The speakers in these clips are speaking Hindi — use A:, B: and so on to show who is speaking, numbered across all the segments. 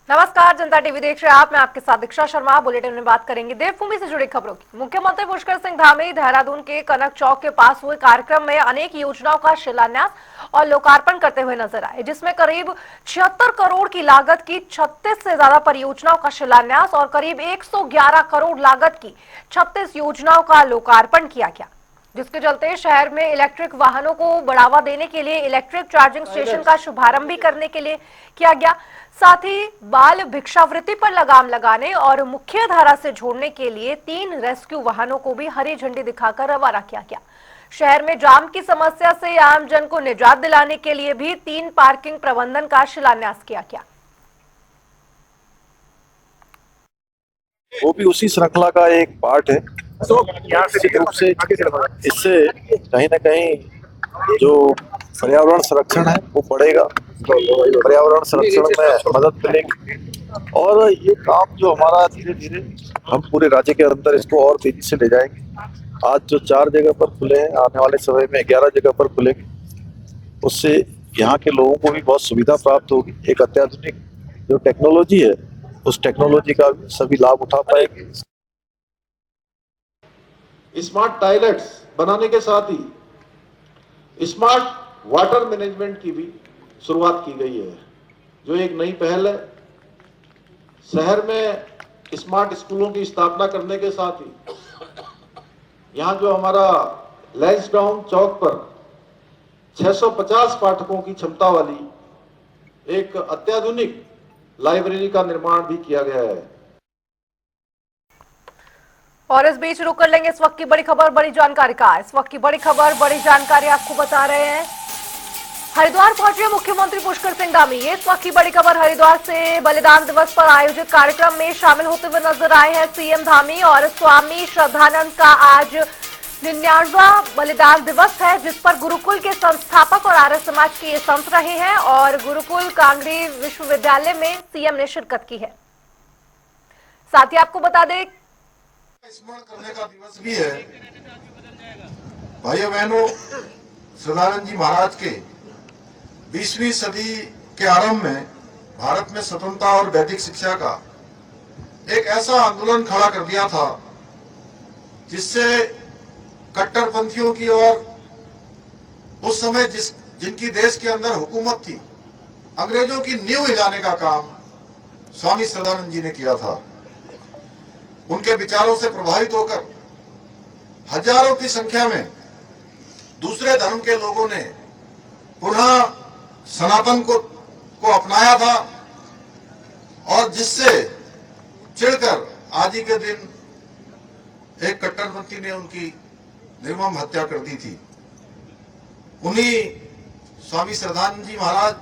A: नमस्कार, जनता टीवी देख रहे हैं आप। मैं आपके साथ दीक्षा शर्मा। बुलेटिन में बात करेंगे देवभूमि से जुड़ी खबरों की। मुख्यमंत्री पुष्कर सिंह धामी देहरादून के कनक चौक के पास हुए कार्यक्रम में अनेक योजनाओं का शिलान्यास और लोकार्पण करते हुए नजर आए, जिसमें करीब 76 करोड़ की लागत की 36 से ज्यादा परियोजनाओं का शिलान्यास और करीब 111 करोड़ लागत की 36 योजनाओं का लोकार्पण किया गया, जिसके चलते शहर में इलेक्ट्रिक वाहनों को बढ़ावा देने के लिए इलेक्ट्रिक चार्जिंग स्टेशन का शुभारंभ भी करने के लिए किया गया। साथ ही बाल भिक्षावृत्ति पर लगाम लगाने और मुख्य धारा से जोड़ने के लिए 3 रेस्क्यू वाहनों को भी हरी झंडी दिखाकर रवाना किया गया। शहर में जाम की समस्या से आमजन को निजात दिलाने के लिए भी 3 पार्किंग प्रबंधन का शिलान्यास किया गया।
B: वो भी उसी श्रृंखला का एक पार्ट है। निश्चित रूप से इससे कहीं ना कहीं जो पर्यावरण संरक्षण है वो बढ़ेगा, पर्यावरण संरक्षण में मदद मिलेगी और ये काम जो हमारा धीरे धीरे हम पूरे राज्य के अंदर इसको और तेजी से ले जाएंगे। आज जो 4 जगह पर खुले हैं, आने वाले समय में 11 जगह पर खुलेंगे। उससे यहाँ के लोगों को भी बहुत सुविधा प्राप्त होगी। एक अत्याधुनिक जो टेक्नोलॉजी है उस टेक्नोलॉजी का सभी लाभ उठा पाएंगे।
C: स्मार्ट टॉयलेट्स बनाने के साथ ही स्मार्ट वाटर मैनेजमेंट की भी शुरुआत की गई है, जो एक नई पहल है। शहर में स्मार्ट स्कूलों की स्थापना करने के साथ ही यहाँ जो हमारा लैंसडाउन चौक पर 650 पाठकों की क्षमता वाली एक अत्याधुनिक लाइब्रेरी का निर्माण भी किया गया है।
A: और इस बीच रुक कर लेंगे इस वक्त की बड़ी खबर, बड़ी जानकारी का। इस वक्त की बड़ी खबर, बड़ी जानकारी आपको बता रहे हैं। हरिद्वार पहुंचे मुख्यमंत्री पुष्कर सिंह धामी। ये इस वक्त की बड़ी खबर। हरिद्वार से बलिदान दिवस पर आयोजित कार्यक्रम में शामिल होते हुए नजर आए हैं सीएम धामी। और स्वामी श्रद्धानंद का आज 99वां बलिदान दिवस है, जिस पर गुरुकुल के संस्थापक और आर्य समाज के ये संत रहे हैं और गुरुकुल कांगड़ी विश्वविद्यालय में सीएम ने शिरकत की है। साथ ही आपको बता दें,
D: स्मरण करने का दिवस भी है। भाइयों बहनों, सदानंद जी महाराज के 20वीं सदी के आरंभ में भारत में स्वतंत्रता और वैदिक शिक्षा का एक ऐसा आंदोलन खड़ा कर दिया था जिससे कट्टरपंथियों की और उस समय जिनकी देश के अंदर हुकूमत थी, अंग्रेजों की नींव हिलाने का काम स्वामी सदानंद जी ने किया था। उनके विचारों से प्रभावित होकर हजारों की संख्या में दूसरे धर्म के लोगों ने पुनः सनातन को अपनाया था और जिससे चिढ़कर आज ही के दिन एक कट्टरपंथी ने उनकी निर्मम हत्या कर दी थी। उन्हीं स्वामी श्रद्धानंद जी महाराज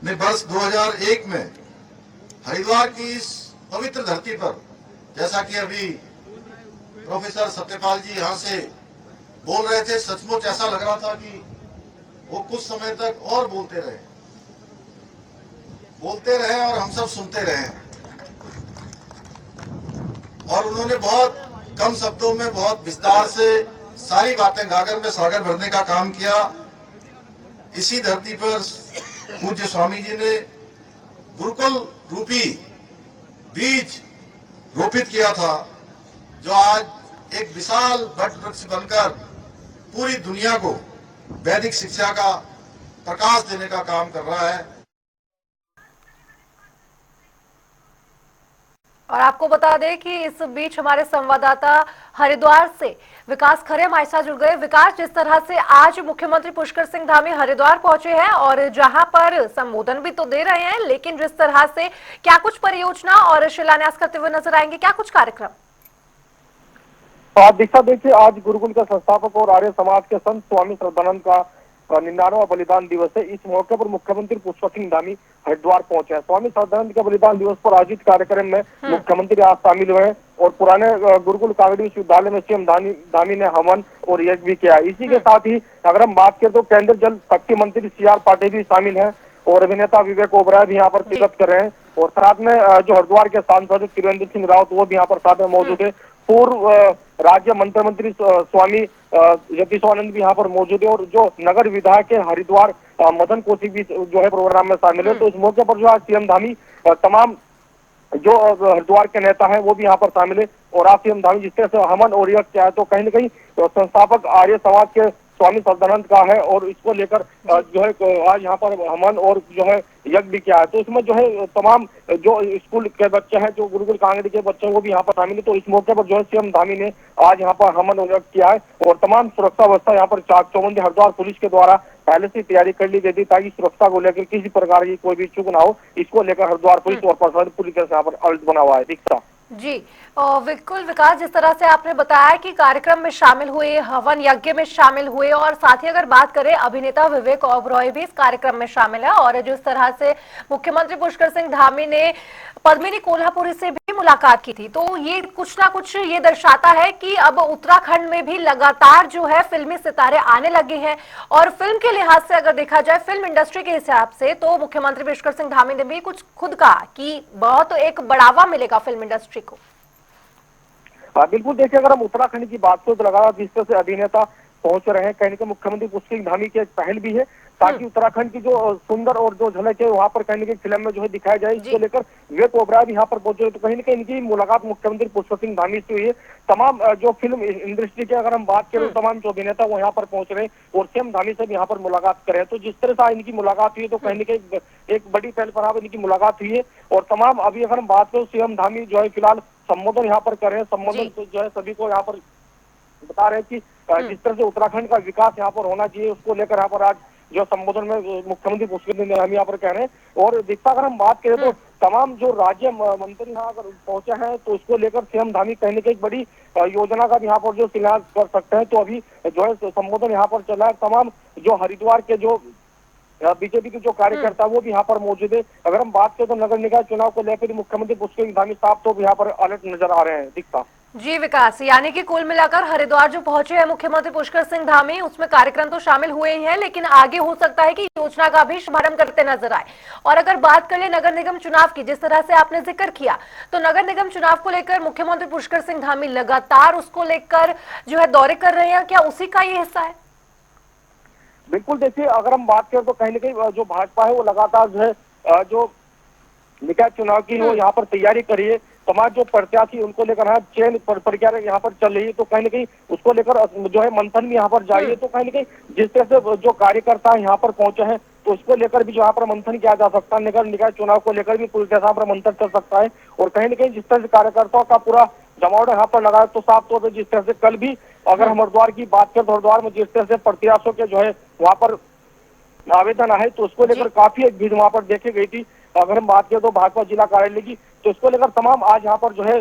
D: ने वर्ष 2001 में हरिद्वार की इस पवित्र धरती पर, जैसा कि अभी प्रोफेसर सत्यपाल जी यहाँ से बोल रहे थे, सचमुच ऐसा लग रहा था कि वो कुछ समय तक और बोलते रहे और हम सब सुनते रहे। और उन्होंने बहुत कम शब्दों में बहुत विस्तार से सारी बातें गागर में सागर भरने का काम किया। इसी धरती पर पूज्य स्वामी जी ने गुरुकुल रूपी बीज रोपित किया था, जो आज एक विशाल वट वृक्ष बनकर पूरी दुनिया को वैदिक शिक्षा का प्रकाश देने का काम कर रहा है।
A: और आपको बता दें कि इस बीच हमारे संवाददाता हरिद्वार से विकास खरे हमारे साथ जुड़ गए। विकास, जिस तरह से आज मुख्यमंत्री पुष्कर सिंह धामी हरिद्वार पहुंचे हैं और जहां पर संबोधन भी तो दे रहे हैं, लेकिन जिस तरह से क्या कुछ परियोजना और शिलान्यास करते हुए नजर आएंगे, क्या कुछ कार्यक्रम?
E: आज दीक्षा देखिए, आज गुरुकुल का संस्थापक और आर्य समाज के संत स्वामी श्रद्धानंद का 99वां बलिदान दिवस है। इस मौके पर मुख्यमंत्री पुष्कर सिंह धामी हरिद्वार पहुंचे हैं। स्वामी श्रद्धानंद के बलिदान दिवस पर आयोजित कार्यक्रम में मुख्यमंत्री आज शामिल हुए और पुराने गुरुकुल कांगड़ी विश्वविद्यालय में सीएम धामी ने हवन और यज्ञ भी किया। इसी के साथ ही अगर हम बात करें तो केंद्रीय जल शक्ति मंत्री CR पाटिल भी शामिल है और अभिनेता विवेक ओबराय भी यहाँ पर शिरकत कर रहे हैं। और साथ में जो हरिद्वार के सांसद त्रिवेंद्र सिंह रावत वो भी यहाँ पर साथ में मौजूद है। पूर्व राज्य मंत्री स्वामी यतीश्वरानंद भी यहाँ पर मौजूद है और जो नगर विधायक है हरिद्वार मदन कौशिक भी जो है प्रोग्राम में शामिल है। तो इस मौके पर जो है सीएम धामी तमाम जो हरिद्वार के नेता हैं वो भी यहाँ पर शामिल है। और आज सीएम धामी जिस तरह से हमन और यज्ञ किया है तो कहीं ना कहीं संस्थापक आर्य समाज के स्वामी श्रद्धानंद का है और इसको लेकर जो है आज यहाँ पर हमन और जो है यज्ञ भी किया है। तो इसमें जो है तमाम जो स्कूल के बच्चे हैं, जो गुरुकुल कांगड़ी के बच्चे हैं वो भी यहाँ पर शामिल है। तो इस मौके पर जो है सीएम धामी ने आज यहाँ पर हमन और यज्ञ किया है और तमाम सुरक्षा व्यवस्था यहाँ पर चाक चौबंदी हरिद्वार पुलिस के द्वारा पहले से तैयारी कर ली गई थी ताकि सुरक्षा को लेकर किसी प्रकार की कोई भी चूक ना हो। इसको लेकर हरिद्वार पुलिस और प्रशासन पूरी तरह से यहाँ पर अलर्ट बना हुआ है। दीक्षा
A: जी बिल्कुल विकास, जिस तरह से आपने बताया कि कार्यक्रम में शामिल हुए, हवन यज्ञ में शामिल हुए और साथ ही अगर बात करें अभिनेता विवेक ओबरॉय भी इस कार्यक्रम में शामिल है और जिस तरह से मुख्यमंत्री पुष्कर सिंह धामी ने पद्मिनी कोल्हापुरी से भी मुलाकात की थी, तो ये कुछ ना कुछ ये दर्शाता है कि अब उत्तराखंड में भी लगातार जो है फिल्मी सितारे आने लगे हैं। और फिल्म के लिहाज से अगर देखा जाए, फिल्म इंडस्ट्री के हिसाब से, तो मुख्यमंत्री पुष्कर सिंह धामी ने भी कुछ खुद कहा कि बहुत एक बढ़ावा मिलेगा फिल्म इंडस्ट्री को।
E: बिल्कुल, देखिए अगर हम उत्तराखंड की बात को लगा जिस तरह से अभिनेता पहुंच रहे हैं, कहीं ना मुख्यमंत्री पुष्कर सिंह धामी की एक पहल भी है ताकि उत्तराखंड की जो सुंदर और जो झलक है वहां पर कहीं ना कहीं फिल्म में जो है दिखाया जाए। इसको लेकर विवेक ओबराय भी यहाँ पर पहुंचे, तो कहीं ना कहीं इनकी मुलाकात मुख्यमंत्री पुष्कर सिंह धामी से हुई है। तमाम जो फिल्म इंडस्ट्री की अगर हम बात करें, तमाम जो अभिनेता वो यहाँ पर पहुंच रहे हैं और सीएम धामी से भी यहाँ पर मुलाकात करें। तो जिस तरह से इनकी मुलाकात हुई है तो कहीं ना कहीं एक बड़ी पहल पर इनकी मुलाकात हुई है। और तमाम अभी अगर हम बात करें, सीएम धामी जो है फिलहाल संबोधन यहाँ पर कर रहे हैं। संबोधन जो है सभी को यहाँ पर बता रहे हैं कि जिस तरह से उत्तराखंड का विकास यहाँ पर होना चाहिए, उसको लेकर यहाँ पर आज जो संबोधन में मुख्यमंत्री पुष्कर सिंह धामी यहाँ पर कह रहे हैं। और दीक्षा अगर हम बात करें तो तमाम जो राज्य मंत्री यहाँ अगर पहुंचे हैं तो उसको लेकर सीएम धामी कहीं ना कहीं एक बड़ी योजना का भी यहाँ पर जो शिलान्यास कर सकते हैं। तो अभी जो है संबोधन यहाँ पर चला है। तमाम जो हरिद्वार के जो बीजेपी के जो कार्यकर्ता वो भी यहाँ पर मौजूद है। अगर हम बात करें तो नगर निकाय चुनाव को लेकर मुख्यमंत्री पुष्कर सिंह धामी साहब तो यहाँ पर अलर्ट नजर आ रहे हैं। दीक्षा
A: जी विकास, यानी कि कुल मिलाकर हरिद्वार जो पहुंचे हैं मुख्यमंत्री पुष्कर सिंह धामी, उसमें कार्यक्रम तो शामिल हुए ही हैं, लेकिन आगे हो सकता है कि योजना का भी शुभारंभ करते नजर आए। और अगर बात करें नगर निगम चुनाव की, जिस तरह से आपने जिक्र किया, तो नगर निगम चुनाव को लेकर मुख्यमंत्री पुष्कर सिंह धामी लगातार उसको लेकर जो है दौरे कर रहे हैं, क्या उसी का ये हिस्सा है?
E: बिल्कुल, देखिए अगर हम बात करें तो कहीं ना कहीं जो भाजपा है वो लगातार जो है जो निकाय चुनाव की वो यहाँ पर तैयारी करी है। तमाम जो प्रत्याशी उनको लेकर चयन प्रक्रिया यहाँ पर चल रही है। तो कहीं ना कहीं उसको लेकर जो है मंथन भी यहाँ पर जारी है। तो कहीं ना कहीं जिस तरह से जो कार्यकर्ता यहाँ पर पहुंचे हैं तो उसको लेकर भी जो यहाँ पर मंथन किया जा सकता है। नगर निकाय चुनाव को लेकर भी पूरी तरह पर मंथन चल सकता है। और कहीं ना कहीं जिस तरह से कार्यकर्ताओं का पूरा जमावड़ा यहाँ पर लगा है, तो साफ तौर पर जिस तरह से कल भी अगर हम हरिद्वार की बात करें तो हरिद्वार में जिस तरह से प्रत्याशियों के जो है वहाँ पर आवेदन आए तो उसको लेकर काफी एक भीड़ वहाँ पर देखी गई थी। अगर हम बात करें तो भाजपा जिला कार्यालय की, तो इसको लेकर तमाम आज यहाँ पर जो है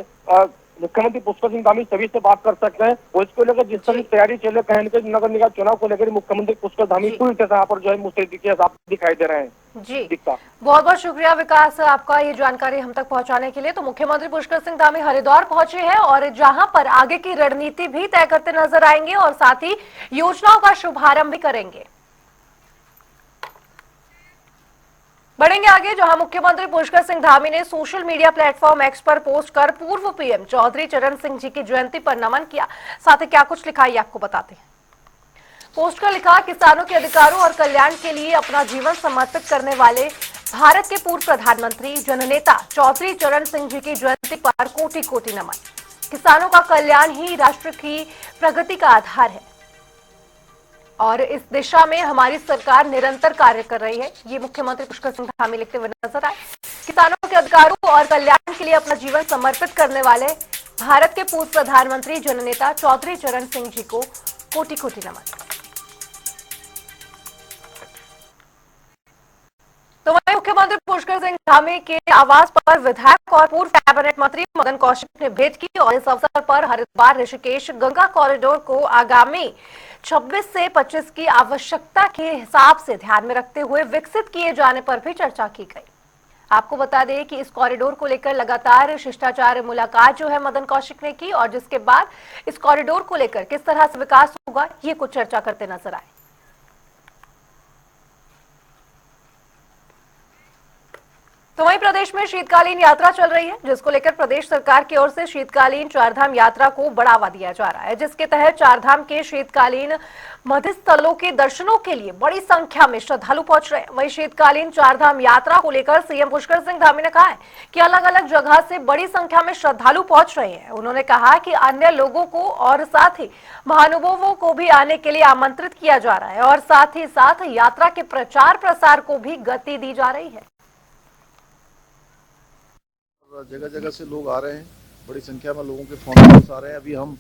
E: मुख्यमंत्री पुष्कर सिंह धामी सभी से बात कर सकते हैं। और इसको लेकर जिस तरह की तैयारी चल रही है, कहीं नगर निगम चुनाव को लेकर मुख्यमंत्री पुष्कर धामी पूरी तरह यहाँ पर जो है मुस्तैदी के साथ दिखाई दे रहे हैं।
A: जी बहुत बहुत शुक्रिया विकास आपका ये जानकारी हम तक पहुंचाने के लिए। तो मुख्यमंत्री पुष्कर सिंह धामी हरिद्वार पहुंचे हैं और जहां पर आगे की रणनीति भी तय करते नजर आएंगे और साथ ही योजनाओं का शुभारंभ भी करेंगे। बढ़ेंगे आगे, जहां मुख्यमंत्री पुष्कर सिंह धामी ने सोशल मीडिया प्लेटफॉर्म एक्स पर पोस्ट कर पूर्व पीएम चौधरी चरण सिंह जी की जयंती पर नमन किया। साथ ही क्या कुछ लिखा ये आपको बताते हैं। पोस्ट कर लिखा, किसानों के अधिकारों और कल्याण के लिए अपना जीवन समर्पित करने वाले भारत के पूर्व प्रधानमंत्री जननेता चौधरी चरण सिंह जी की जयंती पर कोटि कोटि नमन। किसानों का कल्याण ही राष्ट्र की प्रगति का आधार है और इस दिशा में हमारी सरकार निरंतर कार्य कर रही है, ये मुख्यमंत्री पुष्कर सिंह धामी लिखते हुए नजर आए। किसानों के अधिकारों और कल्याण के लिए अपना जीवन समर्पित करने वाले भारत के पूर्व प्रधानमंत्री जननेता चौधरी चरण सिंह जी को कोटि कोटि नमन। तो वहीं मुख्यमंत्री पुष्कर सिंह धामी के आवास पर विधायक और पूर्व कैबिनेट मंत्री मदन कौशिक ने भेंट की और इस अवसर पर हरिद्वार ऋषिकेश गंगा कॉरिडोर को आगामी 26 से 25 की आवश्यकता के हिसाब से ध्यान में रखते हुए विकसित किए जाने पर भी चर्चा की गई। आपको बता दें कि इस कॉरिडोर को लेकर लगातार शिष्टाचार मुलाकात जो है मदन कौशिक ने की और जिसके बाद इस कॉरिडोर को लेकर किस तरह से विकास होगा ये कुछ चर्चा करते नजर आए। तो वहीं प्रदेश में शीतकालीन यात्रा चल रही है, जिसको लेकर प्रदेश सरकार की ओर से शीतकालीन चारधाम यात्रा को बढ़ावा दिया जा रहा है, जिसके तहत चारधाम के शीतकालीन मध्य स्थलों के दर्शनों के लिए बड़ी संख्या में श्रद्धालु पहुंच रहे हैं। वहीं शीतकालीन चारधाम यात्रा को लेकर सीएम पुष्कर सिंह धामी ने कहा है कि अलग अलग जगह से बड़ी संख्या में श्रद्धालु पहुंच रहे हैं। उन्होंने कहा कि अन्य लोगों को और साथ ही महानुभावों को भी आने के लिए आमंत्रित किया जा रहा है और साथ ही साथ यात्रा के प्रचार प्रसार को भी गति दी जा रही है।
B: जगह जगह से लोग आ रहे हैं, बड़ी संख्या में लोगों के फोन कॉल्स आ रहे हैं। अभी हम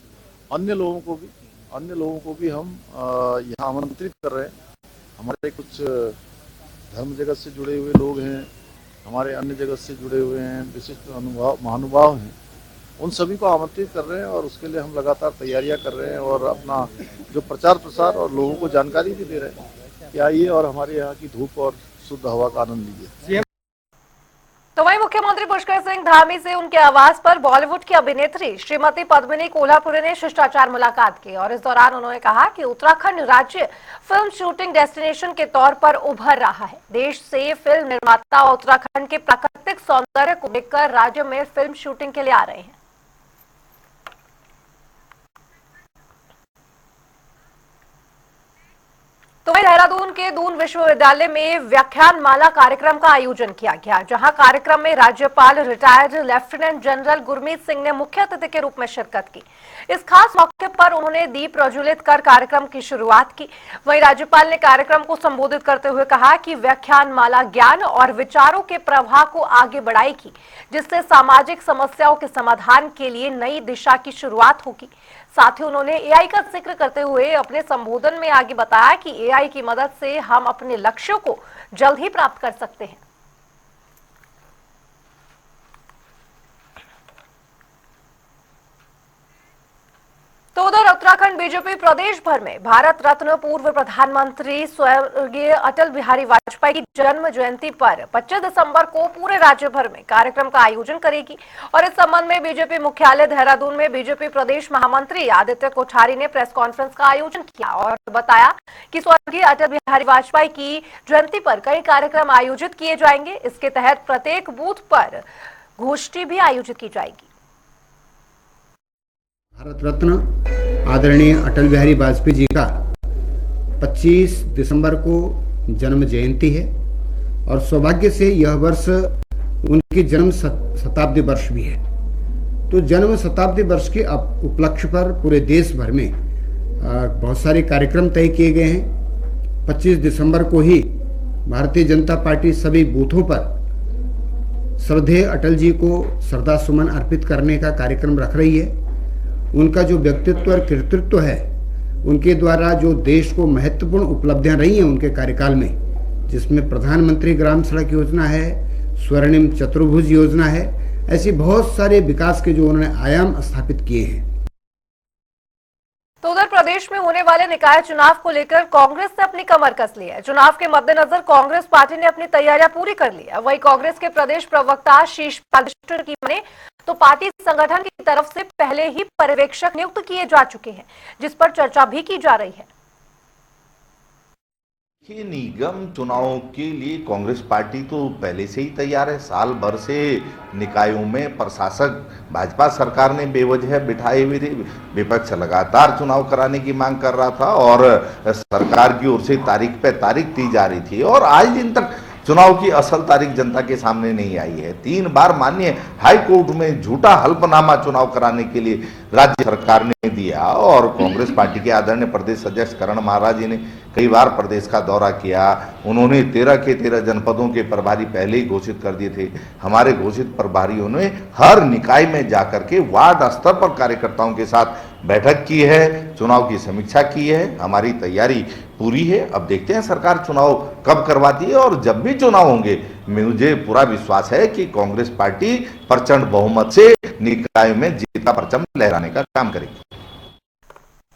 B: अन्य लोगों को भी हम यहाँ आमंत्रित कर रहे हैं। हमारे कुछ धर्म जगत से जुड़े हुए लोग हैं, हमारे अन्य जगत से जुड़े हुए हैं, विशिष्ट महानुभाव हैं, उन सभी को आमंत्रित कर रहे हैं और उसके लिए हम लगातार तैयारियां कर रहे हैं और अपना जो प्रचार प्रसार और लोगों को जानकारी भी दे रहे हैं कि आइए और हमारे यहाँ की धूप और शुद्ध हवा का आनंद लीजिए।
A: तो वहीं मुख्यमंत्री पुष्कर सिंह धामी से उनके आवास पर बॉलीवुड की अभिनेत्री श्रीमती पद्मिनी कोल्हापुरी ने शिष्टाचार मुलाकात की और इस दौरान उन्होंने कहा कि उत्तराखंड राज्य फिल्म शूटिंग डेस्टिनेशन के तौर पर उभर रहा है। देश से फिल्म निर्माता उत्तराखंड के प्राकृतिक सौंदर्य को देखकर राज्य में फिल्म शूटिंग के लिए आ रहे हैं। तो वहीं देहरादून के दून विश्वविद्यालय में व्याख्यान माला कार्यक्रम का आयोजन किया गया, जहां कार्यक्रम में राज्यपाल retired lieutenant general Gurmeet Singh ने मुख्य अतिथि के रूप में शिरकत की। इस खास मौके पर उन्होंने दीप प्रज्वलित कर कार्यक्रम की शुरुआत की। वहीं राज्यपाल ने कार्यक्रम को संबोधित करते हुए कहा कि व्याख्यान माला ज्ञान और विचारों के प्रवाह को आगे बढ़ाएगी, जिससे सामाजिक समस्याओं के समाधान के लिए नई दिशा की शुरुआत होगी। साथ ही उन्होंने एआई का जिक्र करते हुए अपने संबोधन में आगे बताया कि एआई की मदद से हम अपने लक्ष्यों को जल्द ही प्राप्त कर सकते हैं। तो उधर उत्तराखंड बीजेपी प्रदेश भर में भारत रत्न पूर्व प्रधानमंत्री स्वर्गीय अटल बिहारी वाजपेयी की जन्म जयंती पर 25 दिसंबर को पूरे राज्य भर में कार्यक्रम का आयोजन करेगी और इस संबंध में बीजेपी मुख्यालय देहरादून में बीजेपी प्रदेश महामंत्री आदित्य कोठारी ने प्रेस कॉन्फ्रेंस का आयोजन किया और बताया कि स्वर्गीय अटल बिहारी वाजपेयी की जयंती पर कई कार्यक्रम आयोजित किए जाएंगे। इसके तहत प्रत्येक बूथ पर गोष्ठी भी आयोजित की जाएगी।
F: भारत रत्न आदरणीय अटल बिहारी वाजपेयी जी का 25 दिसंबर को जन्म जयंती है और सौभाग्य से यह वर्ष उनकी जन्म शताब्दी वर्ष भी है। तो जन्म शताब्दी वर्ष के उपलक्ष्य पर पूरे देश भर में बहुत सारे कार्यक्रम तय किए गए हैं। 25 दिसंबर को ही भारतीय जनता पार्टी सभी बूथों पर श्रद्धेय अटल जी को श्रद्धा सुमन अर्पित करने का कार्यक्रम रख रही है। उनका जो व्यक्तित्व और कृतित्व है, उनके द्वारा जो देश को महत्वपूर्ण उपलब्धियां रही हैं उनके कार्यकाल में, जिसमें प्रधानमंत्री ग्राम सड़क योजना है, स्वर्णिम चतुर्भुज योजना है, ऐसी बहुत सारे विकास के जो उन्होंने आयाम स्थापित किए हैं।
A: तो उधर प्रदेश में होने वाले निकाय चुनाव को लेकर कांग्रेस ने अपनी कमर कस ली है। चुनाव के मद्देनजर कांग्रेस पार्टी ने अपनी तैयारियां पूरी कर ली है। वहीं कांग्रेस के प्रदेश प्रवक्ता शीश पाल की माने तो पार्टी संगठन की तरफ से पहले ही पर्यवेक्षक नियुक्त किए जा चुके हैं, जिस पर चर्चा भी की जा रही है।
G: निगम चुनावों के लिए कांग्रेस पार्टी तो पहले से ही तैयार है। साल भर से निकायों में प्रशासक भाजपा सरकार ने बेवजह बिठाए हुए थे। विपक्ष लगातार चुनाव कराने की मांग कर रहा था और सरकार की ओर से तारीख पे तारीख दी जा रही थी और आज दिन तक चुनाव की असल तारीख जनता के सामने नहीं आई है। 3 बार माननीय हाई कोर्ट में झूठा हल्फनामा चुनाव कराने के लिए राज्य सरकार ने दिया और कांग्रेस पार्टी के आदरणीय प्रदेश अध्यक्ष करण महाराज जी ने कई बार प्रदेश का दौरा किया। उन्होंने 13 के 13 जनपदों के प्रभारी पहले ही घोषित कर दिए थे। हमारे घोषित प्रभारियों ने हर निकाय में जाकर के वार्ड स्तर पर कार्यकर्ताओं के साथ बैठक की है, चुनाव की समीक्षा की है। हमारी तैयारी पूरी है। अब देखते हैं सरकार चुनाव कब करवाती है और जब भी चुनाव होंगे मुझे पूरा विश्वास है कि कांग्रेस पार्टी प्रचंड बहुमत से निकाय में जीत का परचम लहराने का काम करेगी।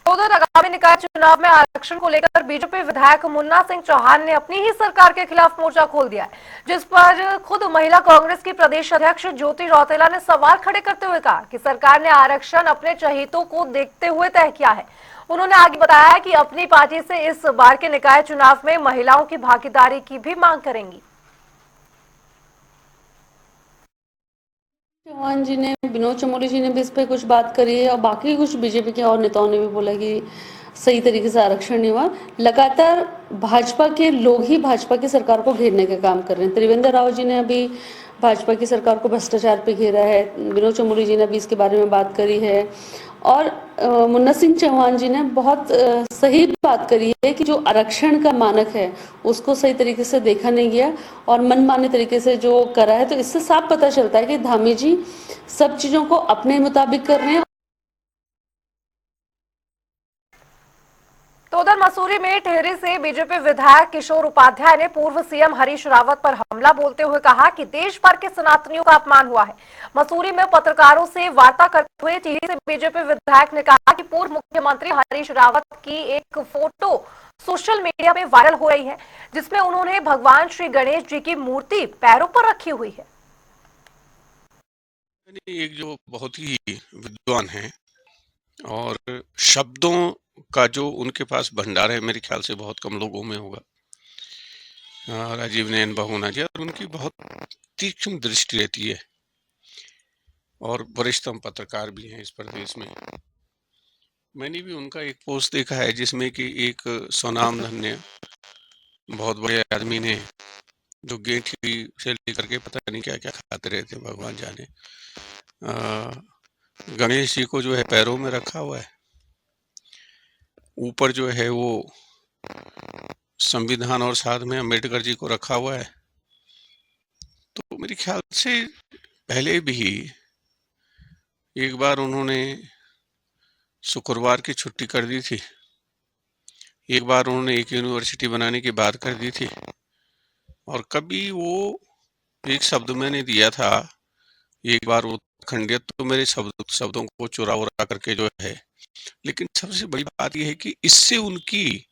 A: उधर आगामी निकाय चुनाव में आरक्षण को लेकर बीजेपी विधायक मुन्ना सिंह चौहान ने अपनी ही सरकार के खिलाफ मोर्चा खोल दिया है, जिस पर खुद महिला कांग्रेस की प्रदेश अध्यक्ष ज्योति रौतेला ने सवाल खड़े करते हुए कहा कि सरकार ने आरक्षण अपने चहेतों को देखते हुए तय किया है। उन्होंने आगे बताया कि अपनी पार्टी से इस बार के निकाय चुनाव में महिलाओं की भागीदारी की भी मांग करेंगी।
H: चौहान जी ने, विनोद चमोली जी ने भी इस पे कुछ बात करी है और बाकी कुछ बीजेपी के और नेताओं ने भी बोला कि सही तरीके से आरक्षण नहीं हुआ। लगातार भाजपा के लोग ही भाजपा की सरकार को घेरने का काम कर रहे हैं। त्रिवेंद्र राव जी ने अभी भाजपा की सरकार को भ्रष्टाचार पे घेरा है, विनोद चमोली जी ने भी इसके बारे में बात करी है और मुन्ना सिंह चौहान जी ने बहुत सही बात करी है कि जो आरक्षण का मानक है उसको सही तरीके से देखा नहीं गया और मनमाने तरीके से जो करा है। तो इससे साफ पता चलता है कि धामी जी सब चीजों को अपने मुताबिक कर रहे हैं।
A: तो उधर मसूरी में टिहरी से बीजेपी विधायक किशोर उपाध्याय ने पूर्व सीएम हरीश रावत पर हमला बोलते हुए कहा कि देश भर के सनातनियों का अपमान हुआ है। मसूरी में पत्रकारों से वार्ता करते हुए टिहरी से बीजेपी विधायक ने कहा कि पूर्व मुख्यमंत्री हरीश रावत की एक फोटो सोशल मीडिया में वायरल हो रही है, जिसमें उन्होंने भगवान श्री गणेश जी की मूर्ति पैरों पर रखी हुई है।
I: एक जो बहुत ही विद्वान है और शब्दों का जो उनके पास भंडार है, मेरे ख्याल से बहुत कम लोगों में होगा। राजीव नयन बहुना जी, और उनकी बहुत तीक्ष्ण दृष्टि रहती है और वरिष्ठतम पत्रकार भी हैं इस प्रदेश में। मैंने भी उनका एक पोस्ट देखा है जिसमें कि एक स्वनाम धन्य बहुत बड़े आदमी ने, जो गेंठी से लेकर के पता नहीं क्या क्या खाते रहते भगवान जाने, गणेश जी को जो है पैरों में रखा हुआ है, ऊपर जो है वो संविधान और साथ में अम्बेडकर जी को रखा हुआ है। तो मेरे ख्याल से पहले भी एक बार उन्होंने शुक्रवार की छुट्टी कर दी थी, एक बार उन्होंने एक यूनिवर्सिटी बनाने की बात कर दी थी, और कभी वो एक शब्द मैंने दिया था, एक बार वो खंडित, तो मेरे शब्दों को चुरा उरा करके जो है। लेकिन सबसे बड़ी बात यह है कि इससे उनकी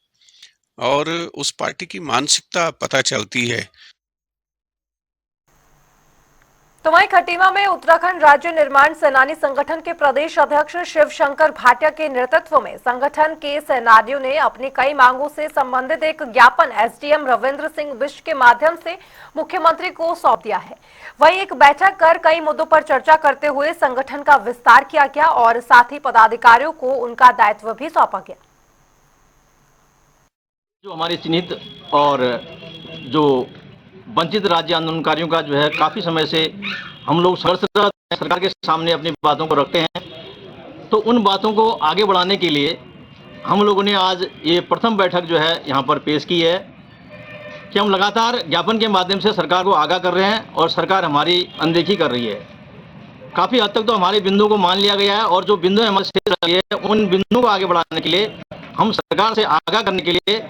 I: और उस पार्टी की मानसिकता पता चलती है।
A: तो वहीं खटीमा में उत्तराखंड राज्य निर्माण सेनानी संगठन के प्रदेश अध्यक्ष शिवशंकर भाटिया के नेतृत्व में संगठन के सेनानियों ने अपनी कई मांगों से संबंधित एक ज्ञापन एसडीएम रविंद्र सिंह बिष्ट के माध्यम से मुख्यमंत्री को सौंप दिया है। वहीं एक बैठक कर कई मुद्दों पर चर्चा करते हुए संगठन का विस्तार किया गया और साथ ही पदाधिकारियों को उनका दायित्व भी सौंपा गया।
J: जो हमारे चिन्हित और जो वंचित राज्य आंदोलनकारियों का जो है काफ़ी समय से हम लोग संघर्षरत सरकार के सामने अपनी बातों को रखते हैं। तो उन बातों को आगे बढ़ाने के लिए हम लोगों ने आज ये प्रथम बैठक जो है यहाँ पर पेश की है कि हम लगातार ज्ञापन के माध्यम से सरकार को आगाह कर रहे हैं और सरकार हमारी अनदेखी कर रही है। काफ़ी हद तक तो हमारे बिंदुओं को मान लिया गया है और जो बिंदु हमारे शेष रह गए हैं उन बिंदुओं को आगे बढ़ाने के लिए, हम सरकार से आगाह करने के लिए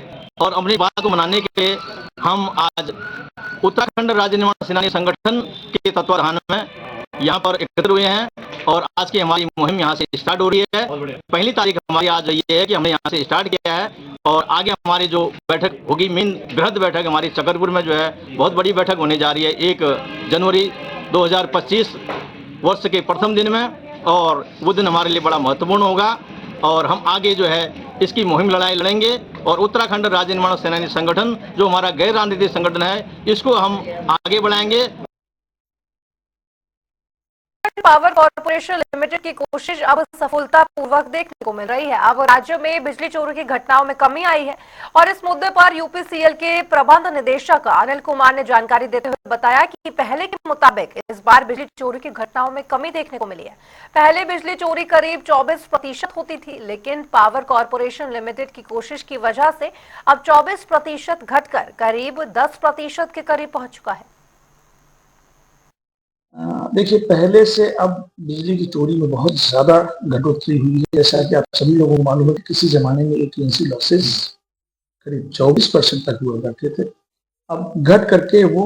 J: और अपनी बात को मनाने के लिए हम आज उत्तराखंड राज्य निर्माण सेनानी संगठन के तत्वाधान में यहाँ पर एकत्र हुए हैं और आज की हमारी मुहिम यहाँ से स्टार्ट हो रही है। पहली तारीख हमारी आज ये है कि हमने यहाँ से स्टार्ट किया है और आगे हमारी जो बैठक होगी, मेन बृहद बैठक हमारी चकरपुर में जो है बहुत बड़ी बैठक होने जा रही है 1 जनवरी 2025 वर्ष के प्रथम दिन में, और वो दिन हमारे लिए बड़ा महत्वपूर्ण होगा और हम आगे जो है इसकी मुहिम लड़ेंगे और उत्तराखंड राज्य निर्माण सेनानी संगठन जो हमारा गैर राजनीतिक संगठन है इसको हम आगे बढ़ाएंगे।
A: पावर कॉर्पोरेशन लिमिटेड की कोशिश अब सफलतापूर्वक देखने को मिल रही है। अब राज्य में बिजली चोरी की घटनाओं में कमी आई है और इस मुद्दे पर यूपीसीएल के प्रबंध निदेशक अनिल कुमार ने जानकारी देते हुए बताया कि पहले के मुताबिक इस बार बिजली चोरी की घटनाओं में कमी देखने को मिली है। पहले बिजली चोरी करीब 24% होती थी, लेकिन पावर कॉर्पोरेशन लिमिटेड की कोशिश की वजह से अब 24% घटकर करीब 10% के करीब पहुंच चुका है।
K: देखिए, पहले से अब बिजली की चोरी में बहुत ज्यादा घटोतरी हुई है। जैसा कि आप सभी लोगों को मालूम है कि किसी जमाने में एटीएनसी लॉसेस करीब 24% तक हुआ करते थे, अब घट करके वो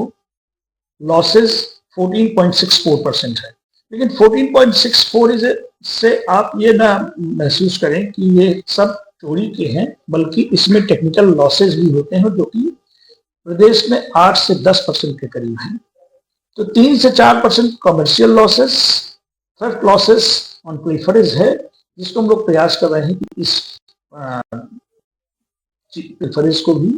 K: लॉसेस 14.64% है। लेकिन 14.64 से आप ये ना महसूस करें कि ये सब चोरी के हैं, बल्कि इसमें टेक्निकल लॉसेस भी होते हैं जो कि प्रदेश में 8 से 10% के करीब हैं। तो 3 से 4% commercial losses, third losses on preference है, जिसको हम लोग प्रयास कर रहे हैं कि इस प्रीफरेंस को भी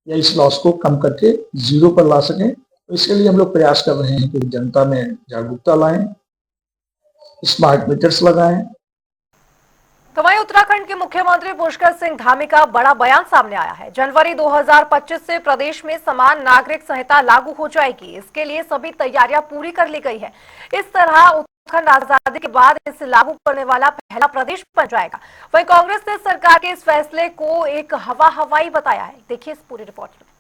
K: या इस लॉस को कम करके 0 पर ला सकें। तो इसके लिए हम लोग प्रयास कर रहे हैं कि जनता में जागरूकता लाएं स्मार्ट मीटर्स लगाएं।
A: तो वहीं उत्तराखंड के मुख्यमंत्री पुष्कर सिंह धामी का बड़ा बयान सामने आया है। जनवरी 2025 से प्रदेश में समान नागरिक संहिता लागू हो जाएगी। इसके लिए सभी तैयारियां पूरी कर ली गई है। इस तरह उत्तराखंड आजादी के बाद इसे लागू करने वाला पहला प्रदेश बन जाएगा। वहीं कांग्रेस ने सरकार के इस फैसले को एक हवाई बताया है। देखिए इस पूरी रिपोर्ट में।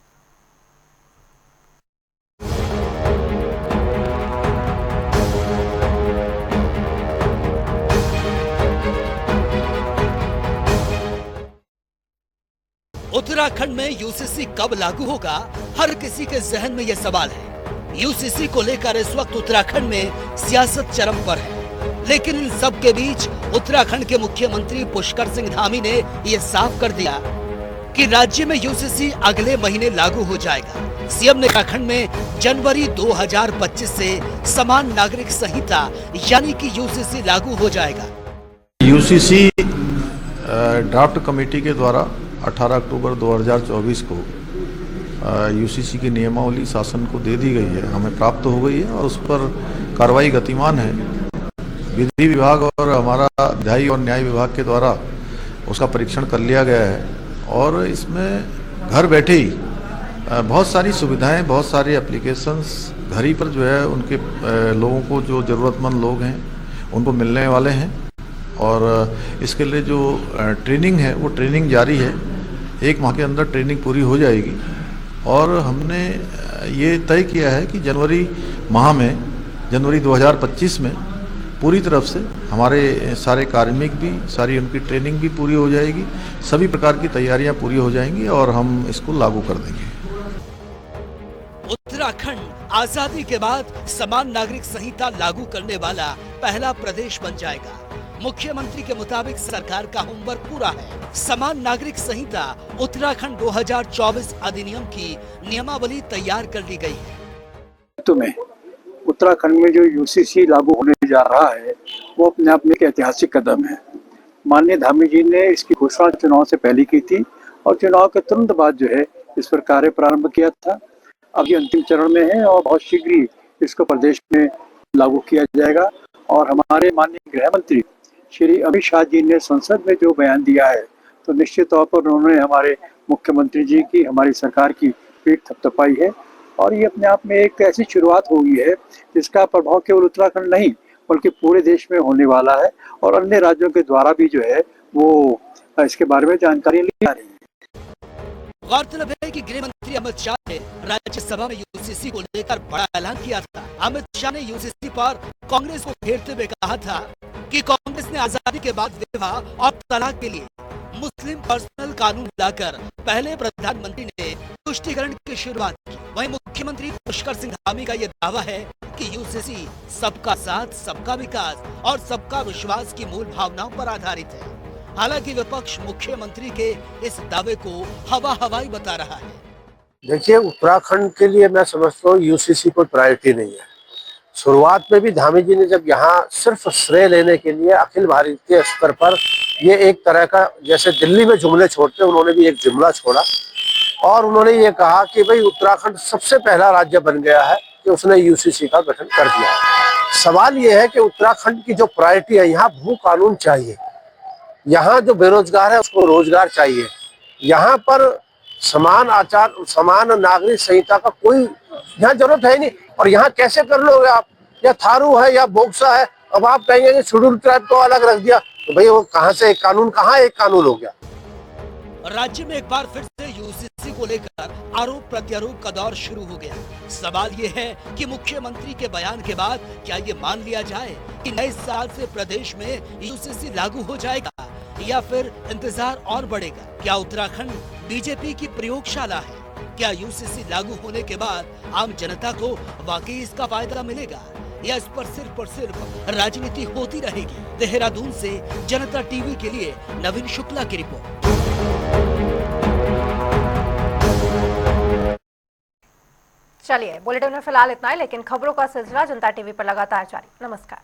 L: उत्तराखंड में यूसीसी कब लागू होगा, हर किसी के जहन में यह सवाल है। यूसीसी को लेकर इस वक्त उत्तराखंड में सियासत चरम पर है, लेकिन इन सब के बीच उत्तराखंड के मुख्यमंत्री पुष्कर सिंह धामी ने यह साफ कर दिया कि राज्य में यूसीसी अगले महीने लागू हो जाएगा। सीएम ने उत्तराखंड में जनवरी 2025 से समान नागरिक संहिता यानी कि यूसीसी लागू हो जाएगा।
B: यूसीसी ड्राफ्ट कमेटी के द्वारा 18 अक्टूबर 2024 को यूसीसी की नियमावली शासन को दे दी गई है, हमें प्राप्त हो गई है और उस पर कार्रवाई गतिमान है। विधि विभाग और हमारा विधायी और न्याय विभाग के द्वारा उसका परीक्षण कर लिया गया है और इसमें घर बैठे ही बहुत सारी सुविधाएं, बहुत सारे एप्लीकेशंस घर ही पर जो है उनके लोगों को, जो ज़रूरतमंद लोग हैं उनको मिलने वाले हैं। और इसके लिए जो ट्रेनिंग है वो ट्रेनिंग जारी है, 1 माह के अंदर ट्रेनिंग पूरी हो जाएगी। और हमने ये तय किया है कि जनवरी माह में, जनवरी 2025 में पूरी तरफ से हमारे सारे कार्मिक भी, सारी उनकी ट्रेनिंग भी पूरी हो जाएगी, सभी प्रकार की तैयारियां पूरी हो जाएंगी और हम इसको लागू कर देंगे।
L: उत्तराखंड आजादी के बाद समान नागरिक संहिता लागू करने वाला पहला प्रदेश बन जाएगा। मुख्यमंत्री के मुताबिक सरकार का होमवर्क पूरा है। समान नागरिक संहिता उत्तराखंड 2024 अधिनियम की नियमावली तैयार कर ली गई है।
K: तो में उत्तराखंड में जो यूसीसी लागू होने जा रहा है वो अपने आप में एक ऐतिहासिक कदम है। माननीय धामी जी ने इसकी घोषणा चुनाव से पहले की थी और चुनाव के तुरंत बाद जो है इस पर कार्य प्रारंभ किया था। अब ये अंतिम चरण में है और बहुत शीघ्र ही इसको प्रदेश में लागू किया जाएगा। और हमारे माननीय गृह मंत्री श्री अमित शाह जी ने संसद में जो बयान दिया है तो निश्चित तौर पर उन्होंने हमारे मुख्यमंत्री जी की, हमारी सरकार की पीठ थपथपाई है। और ये अपने आप में एक ऐसी शुरुआत हो गई है जिसका प्रभाव केवल उत्तराखंड नहीं बल्कि पूरे देश में होने वाला है और अन्य राज्यों के द्वारा भी जो है वो इसके बारे में जानकारी ली जा रही है।
L: गौरतलब है कि गृह मंत्री अमित शाह ने राज्यसभा में यूसीसी को लेकर बड़ा ऐलान किया था। अमित शाह ने यूसीसी पर कांग्रेस को घेरते हुए कहा था कि कांग्रेस ने आजादी के बाद विवाह और तलाक के लिए मुस्लिम पर्सनल कानून लाकर पहले प्रधानमंत्री ने तुष्टीकरण की शुरुआत की। वहीं मुख्यमंत्री पुष्कर सिंह धामी का यह दावा है कि यूसीसी सबका साथ, सबका विकास और सबका विश्वास की मूल भावनाओं पर आधारित है। हालांकि विपक्ष मुख्यमंत्री के इस दावे को हवाई बता रहा है।
M: देखिए, उत्तराखंड के लिए मैं समझता हूँ यूसीसी कोई प्रायोरिटी नहीं है। शुरुआत में भी धामी जी ने जब यहाँ सिर्फ श्रेय लेने के लिए अखिल भारतीय स्तर पर ये एक तरह का, जैसे दिल्ली में जुमले छोड़ते, उन्होंने भी एक जुमला छोड़ा और उन्होंने ये कहा कि भाई उत्तराखंड सबसे पहला राज्य बन गया है कि उसने यूसीसी का गठन कर दिया है। सवाल ये है कि उत्तराखंड की जो प्रायोरिटी है, यहाँ भू कानून चाहिए, यहाँ जो बेरोजगार है उसको रोजगार चाहिए, यहाँ पर समान नागरिक संहिता का कोई यहाँ जरूरत है नहीं। और यहाँ कैसे कर लोगे आप? या थारू है या बोक्सा है, अब आप कहेंगे कि शेड्यूल ट्राइब को अलग रख दिया, तो भाई वो कहाँ से एक कानून, कहाँ एक कानून हो गया?
L: राज्य में एक बार फिर से यूसीसी को लेकर आरोप प्रत्यारोप का दौर शुरू हो गया। सवाल ये है कि मुख्यमंत्री के बयान के बाद क्या ये मान लिया जाए कि नए साल से प्रदेश में यूसीसी लागू हो जाएगा या फिर इंतजार और बढ़ेगा? क्या उत्तराखंड बीजेपी की प्रयोगशाला है? क्या यूसीसी लागू होने के बाद आम जनता को वाकई इसका फायदा मिलेगा या इस पर सिर्फ राजनीति होती रहेगी? देहरादून से जनता टीवी के लिए नवीन शुक्ला की रिपोर्ट।
A: चलिए, बुलेटिन में फिलहाल इतना ही, लेकिन खबरों का सिलसिला जनता टीवी पर लगातार जारी। नमस्कार।